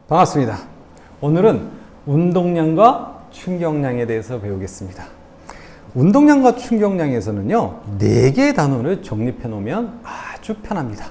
반갑습니다. 오늘은 운동량과 충격량에 대해서 배우겠습니다. 운동량과 충격량에서는요, 4개의 단어를 정립해 놓으면 아주 편합니다.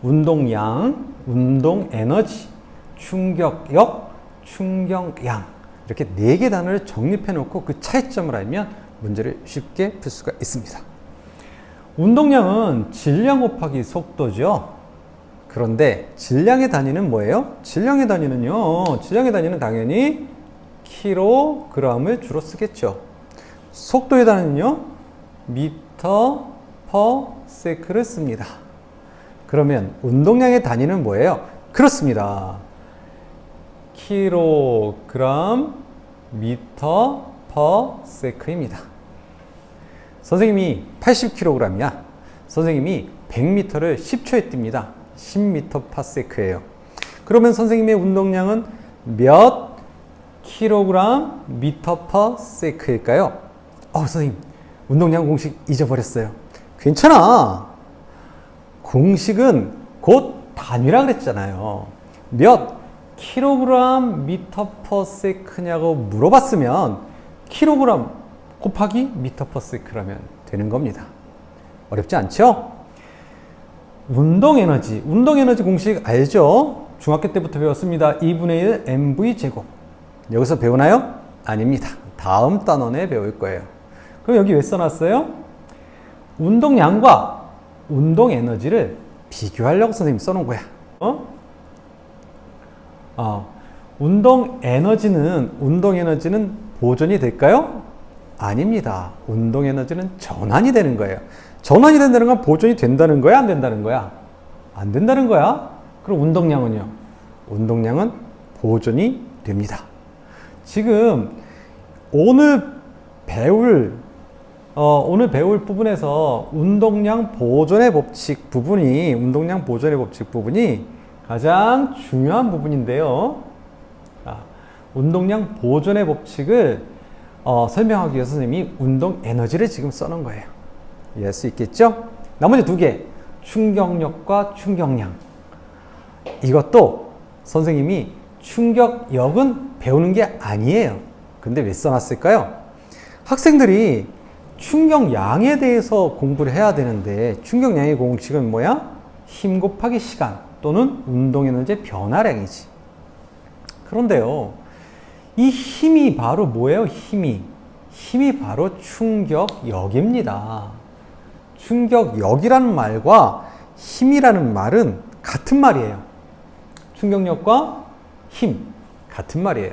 운동량, 운동에너지, 충격력, 충격량. 이렇게 4개 단어를 정립해 놓고 그 차이점을 알면 문제를 쉽게 풀 수가 있습니다. 운동량은 질량 곱하기 속도죠. 그런데 질량의 단위는 뭐예요? 질량의 단위는요, 질량의 단위는 당연히 킬로그램을 주로 쓰겠죠. 속도의 단위는요, 미터 퍼 세크를 씁니다. 그러면 운동량의 단위는 뭐예요? 그렇습니다. 킬로그램 미터 퍼 세크입니다. 선생님이 80kg이야. 선생님이 100m를 10초에 뜁니다. 10m 파세크예요. 그러면 선생님의 운동량은 몇 킬로그램 미터 퍼 세크일까요? 선생님, 운동량 공식 잊어버렸어요. 괜찮아. 공식은 곧 단위라 그랬잖아요. 몇 킬로그램 미터 퍼 세크냐고 물어봤으면 킬로그램 곱하기 미터 퍼 세크라면 되는 겁니다. 어렵지 않죠? 운동에너지 공식 알죠? 중학교 때부터 배웠습니다. 2분의 1 mv 제곱. 여기서 배우나요? 아닙니다. 다음 단원에 배울 거예요. 그럼 여기 왜 써놨어요? 운동량과 운동에너지를 비교하려고 선생님이 써놓은 거야. 운동에너지는 보존이 될까요? 아닙니다. 운동에너지는 전환이 되는 거예요. 전환이 된다는 건 보존이 된다는 거야? 안 된다는 거야? 안 된다는 거야. 그럼 운동량은요? 운동량은 보존이 됩니다. 지금 오늘 배울 부분에서 운동량 보존의 법칙 부분이 가장 중요한 부분인데요. 운동량 보존의 법칙을 설명하기 위해서 선생님이 운동 에너지를 지금 써놓은 거예요. 이해할 수 있겠죠? 나머지 2개, 충격력과 충격량. 이것도 선생님이 충격력은 배우는 게 아니에요. 근데 왜 써놨을까요? 학생들이 충격량에 대해서 공부를 해야 되는데, 충격량의 공식은 뭐야? 힘 곱하기 시간 또는 운동에너지의 변화량이지. 그런데요, 이 힘이 바로 뭐예요? 힘이 바로 충격력입니다. 충격력이라는 말과 힘이라는 말은 같은 말이에요. 충격력과 힘, 같은 말이에요.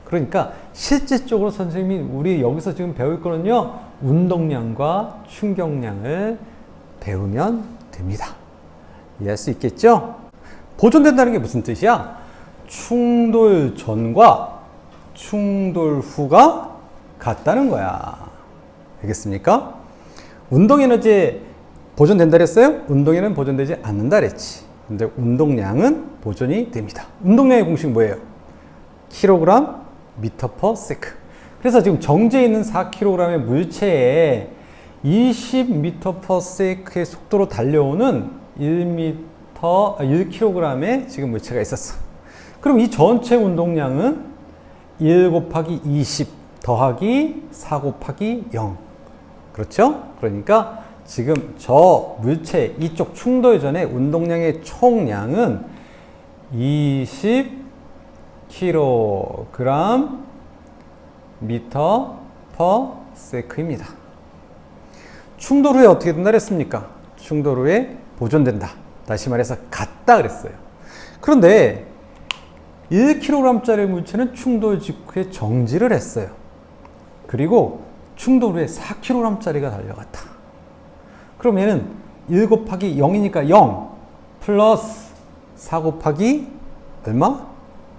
그러니까 실질적으로 선생님이 우리 여기서 지금 배울 거는요, 운동량과 충격량을 배우면 됩니다. 이해할 수 있겠죠? 보존된다는 게 무슨 뜻이야? 충돌 전과 충돌 후가 같다는 거야. 알겠습니까? 운동에너지 보존된다 그랬어요? 운동에는 보존되지 않는다 그랬지. 근데 운동량은 보존이 됩니다. 운동량의 공식 뭐예요? 킬로그램 미터 퍼 세크. 그래서 지금 정지해 있는 4kg의 물체에 20m 퍼 세크의 속도로 달려오는 1kg의 지금 물체가 있었어. 그럼 이 전체 운동량은 1 곱하기 20 더하기 4 곱하기 0. 그렇죠? 그러니까 지금 저 물체 이쪽 충돌 전에 운동량의 총량은 20kg 미터 퍼 세크입니다. 충돌 후에 어떻게 된다 그랬습니까? 충돌 후에 보존된다. 다시 말해서 같다 그랬어요. 그런데 1kg짜리 물체는 충돌 직후에 정지를 했어요. 그리고 충돌 후에 4kg짜리가 달려갔다. 그럼 얘는 1 곱하기 0이니까 0 플러스 4 곱하기 얼마?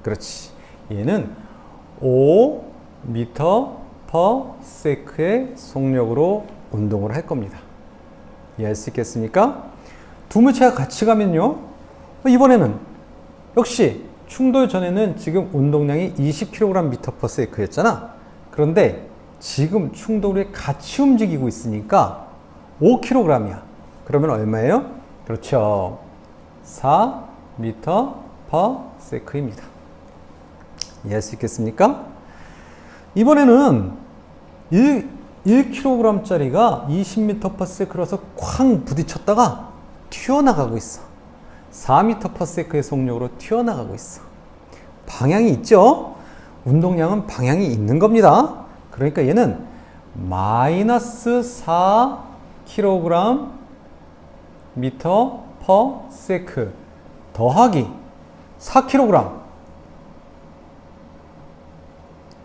그렇지. 얘는 5m 퍼 세크의 속력으로 운동을 할 겁니다. 이해할 수 있겠습니까? 두 물체가 같이 가면요, 이번에는 역시 충돌 전에는 지금 운동량이 20kg 미터 퍼 세크였잖아. 그런데 지금 충돌 후에 같이 움직이고 있으니까 5kg이야. 그러면 얼마예요? 그렇죠. 4m per sec입니다. 이해할 수 있겠습니까? 이번에는 1kg짜리가 20m per sec라서 쾅 부딪혔다가 튀어나가고 있어. 4m per sec의 속력으로 튀어나가고 있어. 방향이 있죠? 운동량은 방향이 있는 겁니다. 그러니까 얘는 마이너스 4kg 미터 per sec 더하기 4kg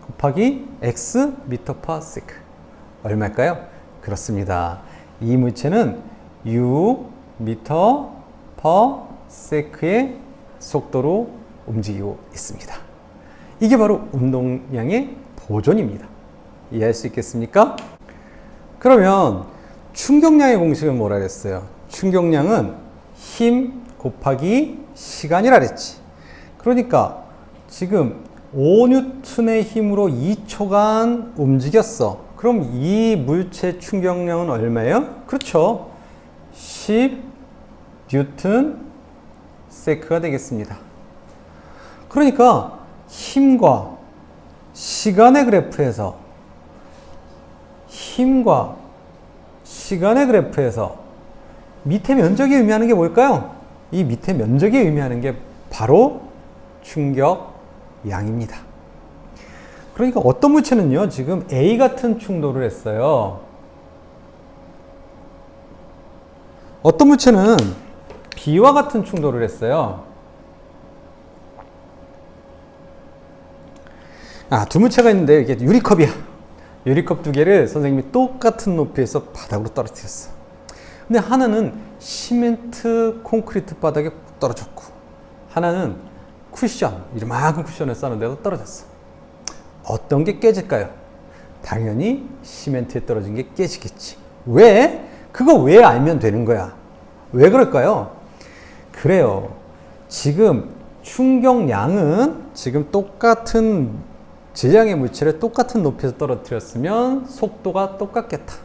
곱하기 x 미터 per sec 얼마일까요? 그렇습니다. 이 물체는 6 미터 per sec의 속도로 움직이고 있습니다. 이게 바로 운동량의 보존입니다. 이해할 수 있겠습니까? 그러면 충격량의 공식은 뭐라 그랬어요? 충격량은 힘 곱하기 시간이라 그랬지. 그러니까 지금 5N의 힘으로 2초간 움직였어. 그럼 이 물체 충격량은 얼마예요? 그렇죠. 10Nm 세크가 되겠습니다. 그러니까 힘과 시간의 그래프에서 밑에 면적이 의미하는 게 뭘까요? 이 밑에 면적이 의미하는 게 바로 충격량입니다. 그러니까 어떤 물체는요, 지금 A 같은 충돌을 했어요. 어떤 물체는 B와 같은 충돌을 했어요. 두 물체가 있는데 이게 유리컵이야. 유리컵 두 개를 선생님이 똑같은 높이에서 바닥으로 떨어뜨렸어. 근데 하나는 시멘트 콘크리트 바닥에 떨어졌고, 하나는 쿠션, 이만큼 쿠션을 쌓는데도 떨어졌어. 어떤 게 깨질까요? 당연히 시멘트에 떨어진 게 깨지겠지. 왜? 그거 왜 알면 되는 거야? 왜 그럴까요? 그래요. 지금 충격량은 지금 똑같은 질량의 물체를 똑같은 높이에서 떨어뜨렸으면 속도가 똑같겠다.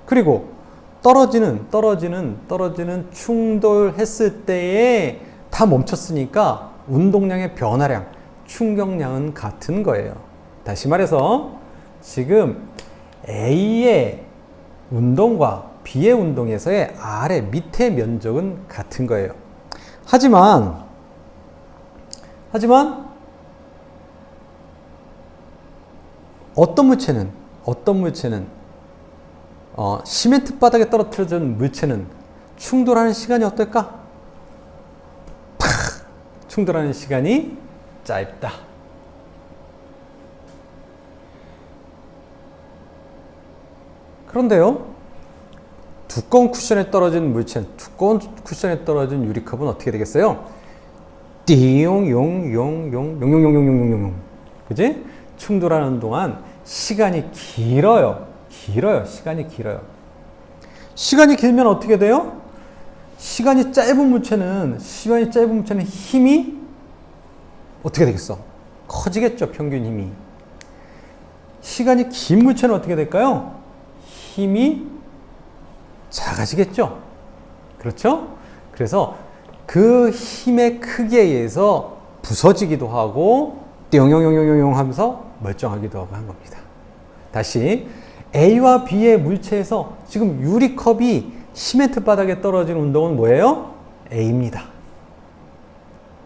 그리고 떨어지는 충돌했을 때에 다 멈췄으니까 운동량의 변화량, 충격량은 같은 거예요. 다시 말해서 지금 A의 운동과 B의 운동에서의 아래 밑의 면적은 같은 거예요. 하지만 어떤 물체는 시멘트 바닥에 떨어뜨려진 물체는 충돌하는 시간이 어떨까? 팍! 충돌하는 시간이 짧다. 그런데요, 두꺼운 쿠션에 떨어진 물체는, 두꺼운 쿠션에 떨어진 유리컵은 어떻게 되겠어요? 띠용용용용용용용용용용용, 그지? 충돌하는 동안 시간이 길어요. 시간이 길어요. 시간이 길면 어떻게 돼요? 시간이 짧은 물체는 힘이 어떻게 되겠어? 커지겠죠, 평균 힘이. 시간이 긴 물체는 어떻게 될까요? 힘이 작아지겠죠. 그렇죠? 그래서 그 힘의 크기에 의해서 부서지기도 하고 띵용용용용 하면서 멀쩡하기도 하고 한 겁니다. 다시 A와 B의 물체에서 지금 유리컵이 시멘트 바닥에 떨어진 운동은 뭐예요? A입니다.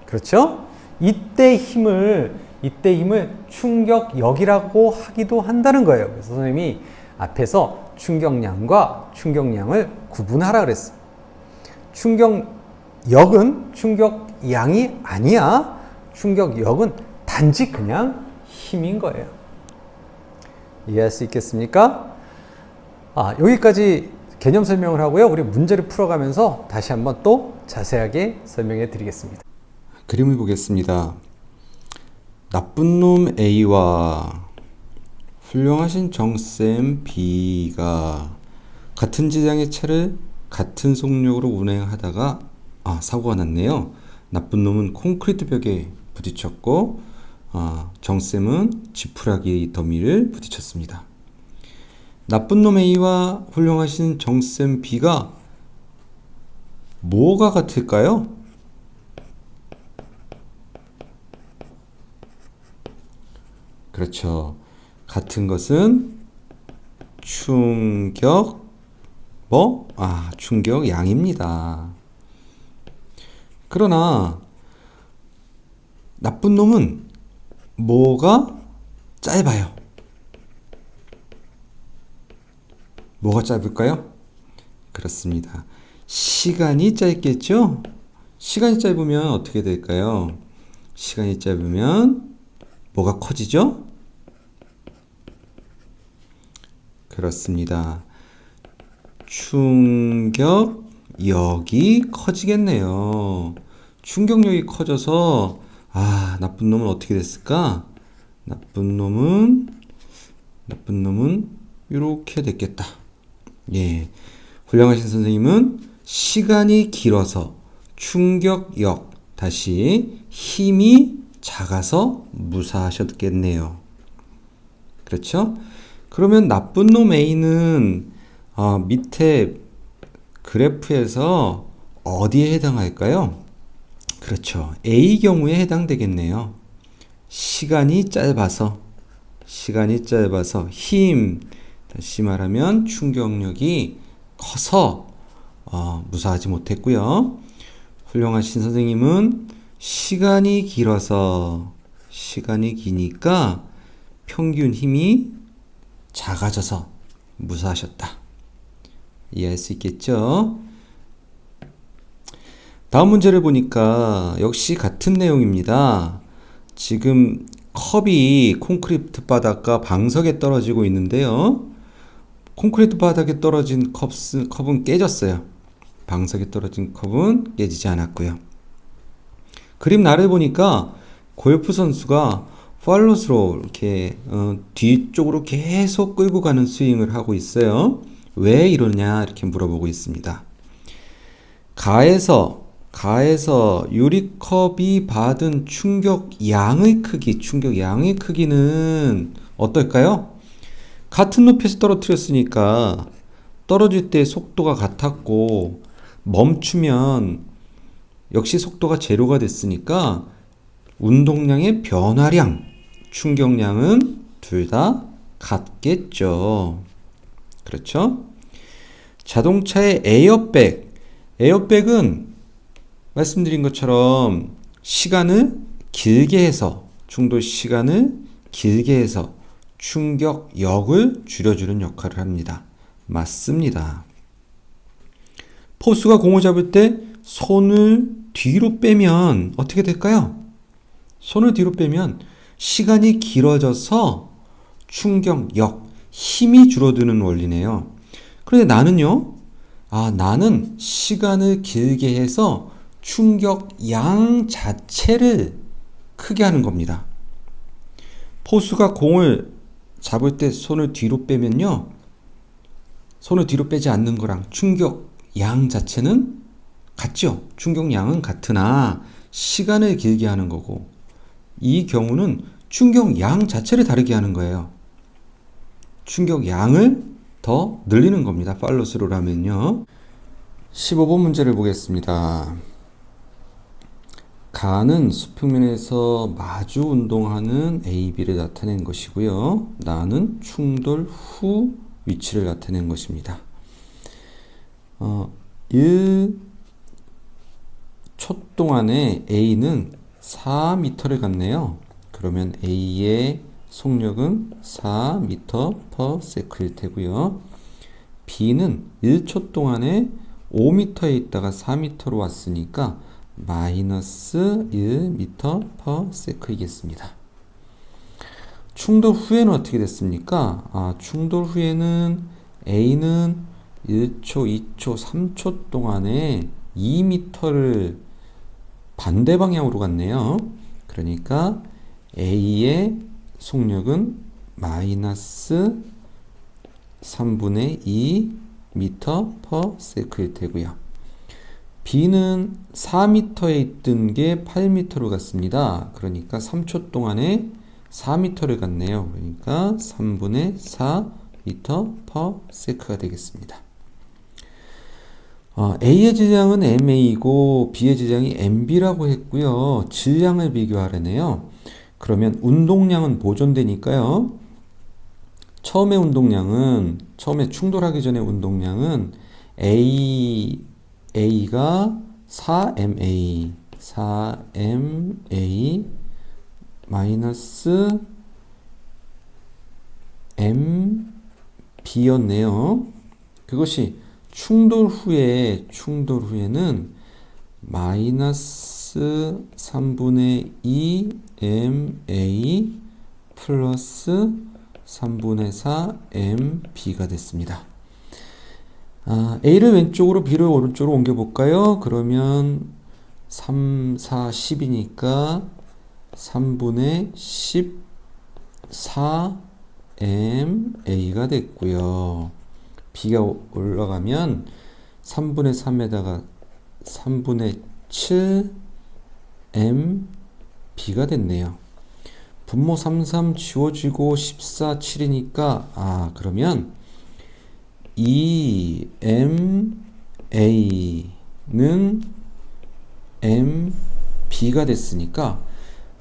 그렇죠? 이때 힘을 충격력이라고 하기도 한다는 거예요. 그래서 선생님이 앞에서 충격량과 충격량을 구분하라 그랬어요. 충격력은 충격량이 아니야. 충격력은 단지 그냥 힘인 거예요. 이해할 수 있겠습니까? 여기까지 개념 설명을 하고요. 우리 문제를 풀어가면서 다시 한번 또 자세하게 설명해 드리겠습니다. 그림을 보겠습니다. 나쁜 놈 A와 훌륭하신 정쌤 B가 같은 질량의 차를 같은 속력으로 운행하다가 사고가 났네요. 나쁜 놈은 콘크리트 벽에 부딪혔고 정쌤은 지푸라기 더미를 부딪혔습니다. 나쁜 놈 A와 훌륭하신 정쌤 B가 뭐가 같을까요? 그렇죠. 같은 것은 충격 충격량입니다. 그러나 나쁜 놈은 뭐가 짧아요? 뭐가 짧을까요? 그렇습니다. 시간이 짧겠죠? 시간이 짧으면 어떻게 될까요? 시간이 짧으면 뭐가 커지죠? 그렇습니다. 충격력이 커지겠네요. 충격력이 커져서 나쁜 놈은 어떻게 됐을까? 나쁜 놈은 이렇게 됐겠다. 예. 훌륭하신 선생님은 시간이 길어서 충격력, 다시 힘이 작아서 무사하셨겠네요. 그렇죠? 그러면 나쁜 놈 A는 밑에 그래프에서 어디에 해당할까요? 그렇죠. A 경우에 해당되겠네요. 시간이 짧아서 힘, 다시 말하면 충격력이 커서 무사하지 못했고요. 훌륭하신 선생님은 시간이 기니까 평균 힘이 작아져서 무사하셨다. 이해할 수 있겠죠? 다음 문제를 보니까 역시 같은 내용입니다. 지금 컵이 콘크리트 바닥과 방석에 떨어지고 있는데요. 콘크리트 바닥에 떨어진 컵은 깨졌어요. 방석에 떨어진 컵은 깨지지 않았고요. 그림 나를 보니까 골프 선수가 팔로스로 이렇게 뒤쪽으로 계속 끌고 가는 스윙을 하고 있어요. 왜 이러냐 이렇게 물어보고 있습니다. 가에서 유리컵이 받은 충격량의 크기는 어떨까요? 같은 높이에서 떨어뜨렸으니까 떨어질 때 속도가 같았고 멈추면 역시 속도가 제로가 됐으니까 운동량의 변화량, 충격량은 둘 다 같겠죠. 그렇죠? 자동차의 에어백은 말씀드린 것처럼 충돌 시간을 길게 해서 충격력을 줄여주는 역할을 합니다. 맞습니다. 포수가 공을 잡을 때 손을 뒤로 빼면 어떻게 될까요? 손을 뒤로 빼면 시간이 길어져서 충격력, 힘이 줄어드는 원리네요. 그런데 나는요? 나는 시간을 길게 해서 충격량 자체를 크게 하는 겁니다. 포수가 공을 잡을 때 손을 뒤로 빼면요. 손을 뒤로 빼지 않는 거랑 충격량 자체는 같죠. 충격량은 같으나 시간을 길게 하는 거고 이 경우는 충격량 자체를 다르게 하는 거예요. 충격량을 더 늘리는 겁니다. 팔로스루라면요. 15번 문제를 보겠습니다. 가는 수평면에서 마주 운동하는 A, B를 나타낸 것이고요. 나는 충돌 후 위치를 나타낸 것입니다. 1초 동안에 A는 4m를 갔네요. 그러면 A의 속력은 4m/s일 테고요. B는 1초 동안에 5m에 있다가 4m로 왔으니까 마이너스 1m/s이겠습니다. 충돌 후에는 어떻게 됐습니까? 충돌 후에는 A는 1초, 2초, 3초 동안에 2m를 반대 방향으로 갔네요. 그러니까 A의 속력은 마이너스 3분의 2m/s일 테고요. B는 4m에 있던 게 8m로 갔습니다. 그러니까 3초 동안에 4m를 갔네요. 그러니까 3분의 4m/s가 되겠습니다. A의 질량은 MA이고 B의 질량이 MB라고 했고요. 질량을 비교하려네요. 그러면 운동량은 보존되니까요. 처음에 충돌하기 전에 운동량은 A가 4MA 마이너스 MB였네요. 그것이 충돌 후에는 마이너스 3분의 2 MA 플러스 3분의 4 MB가 됐습니다. A를 왼쪽으로 B를 오른쪽으로 옮겨볼까요? 그러면 3, 4, 10이니까 3분의 14 MA가 됐고요. B가 올라가면 3분의 3에다가 3분의 7 MB가 됐네요. 분모 3, 3 지워지고 14, 7이니까 그러면 2MA는 MB가 됐으니까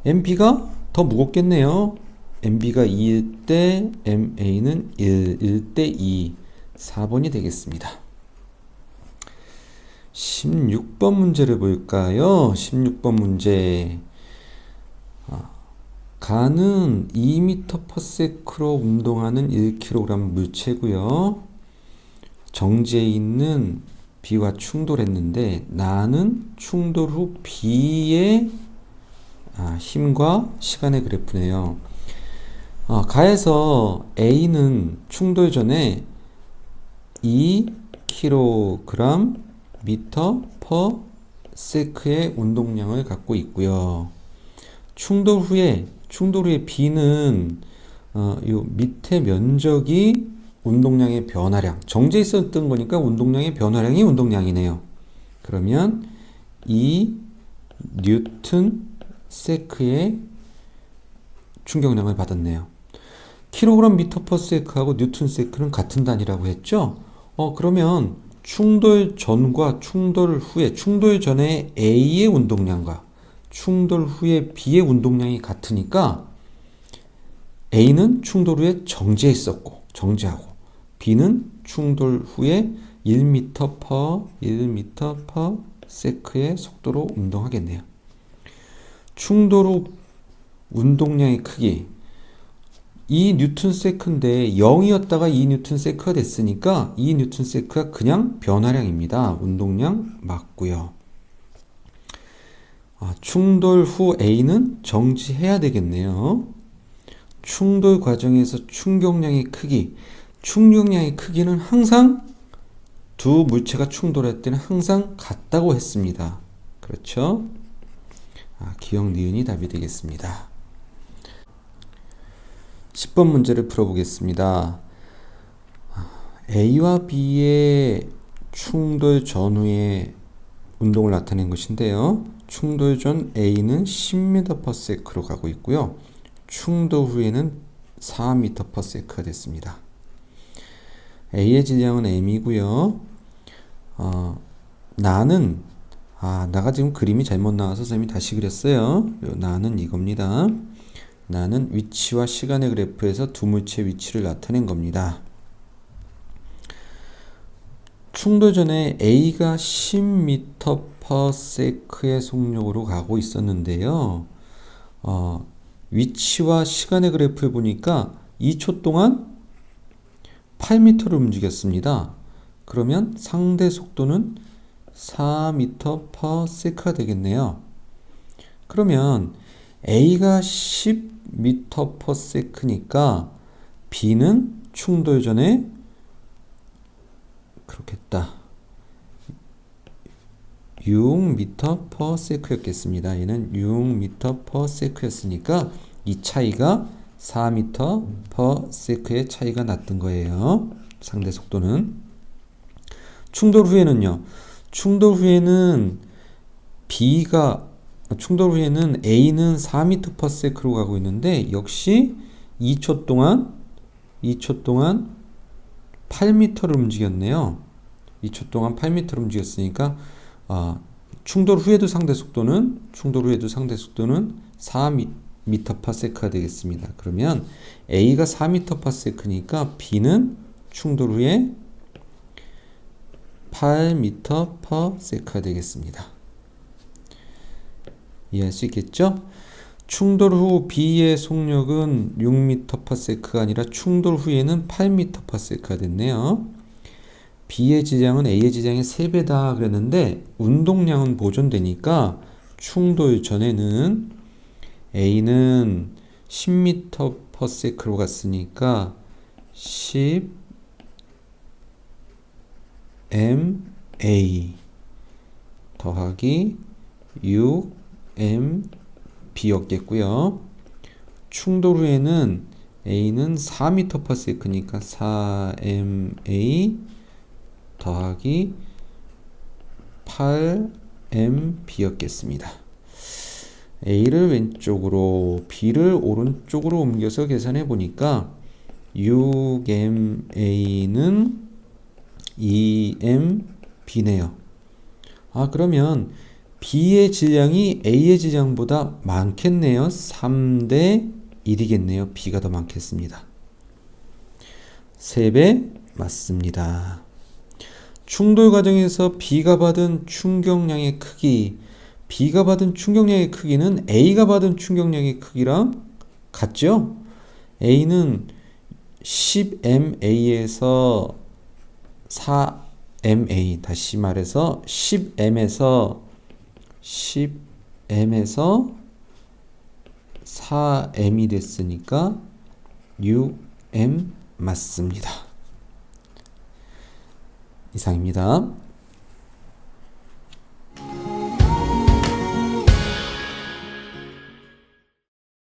MB가 더 무겁겠네요. MB가 2일 때 MA는 1일 때 2, 4번이 되겠습니다. 16번 문제를 볼까요? 16번 문제. 가는 2m/s로 운동하는 1kg 물체고요. 정지해 있는 B와 충돌했는데 나는 충돌 후 B의 힘과 시간의 그래프네요. 가에서 A는 충돌 전에 2kg m/s의 운동량을 갖고 있고요. 충돌 후에 B는 요 밑에 면적이 운동량의 변화량, 정지해 있었던 거니까 운동량의 변화량이 운동량이네요. 그러면 이 뉴튼 세크의 충격량을 받았네요. 킬로그램 미터/s하고 뉴튼 세크는 같은 단위라고 했죠? 그러면 충돌 전과 충돌 후에, 충돌 전에 A의 운동량과 충돌 후에 B의 운동량이 같으니까 A는 충돌 후에 정지하고 B는 충돌 후에 1m/s의 속도로 운동하겠네요. 충돌 후 운동량의 크기, 2N인데 0이었다가 2N가 됐으니까 2N가 그냥 변화량입니다. 운동량 맞고요. 충돌 후 A는 정지해야 되겠네요. 충돌 과정에서 충격량의 크기는 항상 두 물체가 충돌할 때는 항상 같다고 했습니다. 그렇죠? 기억 니은이 답이 되겠습니다. 10번 문제를 풀어보겠습니다. A와 B의 충돌 전후의 운동을 나타낸 것인데요. 충돌 전 A는 10m/s로 가고 있고요. 충돌 후에는 4m/s가 됐습니다. A의 질량은 m이고요. 나는 나가 지금 그림이 잘못 나와서 선생님이 다시 그렸어요. 나는 이겁니다. 나는 위치와 시간의 그래프에서 두 물체의 위치를 나타낸 겁니다. 충돌 전에 A가 10m/s의 속력으로 가고 있었는데요. 위치와 시간의 그래프를 보니까 2초 동안 8m를 움직였습니다. 그러면 상대 속도는 4m/s가 되겠네요. 그러면 A가 10m/s니까 B는 충돌 전에 그렇겠다. 6m/s였겠습니다. 얘는 6m/s였으니까 이 차이가 4m/s의 차이가 났던 거예요. 상대 속도는. 충돌 후에는요. 충돌 후에는 A는 4m/s로 가고 있는데 역시 2초 동안 8m를 움직였네요. 2초 동안 8m를 움직였으니까 충돌 후에도 상대 속도는 4ms가 되겠습니다. 그러면 A가 4ms니까 B는 충돌 후에 8ms가 되겠습니다. 이해할 수 있겠죠? 충돌 후 B의 속력은 6ms가 아니라 충돌 후에는 8ms가 됐네요. B의 지장은 A의 지장의 3배다 그랬는데 운동량은 보존되니까 충돌 전에는 A는 10ms로 갔으니까 10ma 더하기 6mb였겠고요. 충돌 후에는 A는 4ms니까 4ma 더하기 8mb였겠습니다. A를 왼쪽으로 B를 오른쪽으로 옮겨서 계산해 보니까 6ma는 2mb네요. 그러면 B의 질량이 A의 질량보다 많겠네요. 3대 1이겠네요. B가 더 많겠습니다. 3배 맞습니다. 충돌 과정에서 B가 받은 충격량의 크기, B가 받은 충격량의 크기는 A가 받은 충격량의 크기랑 같죠? A는 10ma에서 4ma, 다시 말해서 10m에서 4m이 됐으니까 6m 맞습니다. 이상입니다.